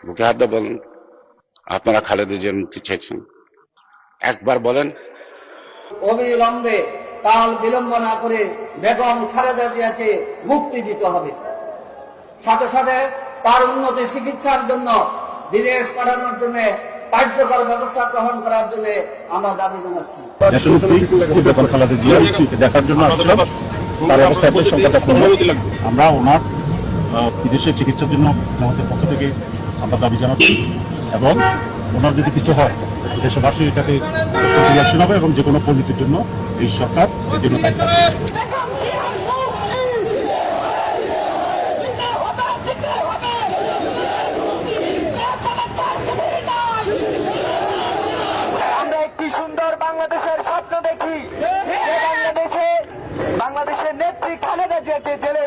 বুকে হাত দিয়ে বলেন আপনারা খালেদা জিয়ার মুক্তি চাইছেন, একবার বলেন। অবিলম্বে কাল বিলম্ব না করে বেগম খালেদা জিয়াকে মুক্তি দিতে হবে। সাথে সাথে তার উন্নত চিকিৎসার জন্য বিদেশ পাঠানোর জন্য কার্যকর ব্যবস্থা গ্রহণ করার জন্য আমরা দাবি জানাচ্ছি। দেখার জন্য আসছিলাম, তার অবস্থা আমরা ওনার বিদেশে চিকিৎসার জন্য আমাদের পক্ষ থেকে আমরা দাবি জানাচ্ছি এবং ওনার যদি কিছু হয় দেশবাসী এটাকে প্রতিক্রিয়াশীল হবে এবং যে কোনো পরিস্থিতির জন্য এই সরকার এর জন্য দায়ী থাকবে। আমরা একটি সুন্দর বাংলাদেশের স্বপ্ন দেখি, বাংলাদেশের নেত্রী খালেদা জিয়াকে জেলে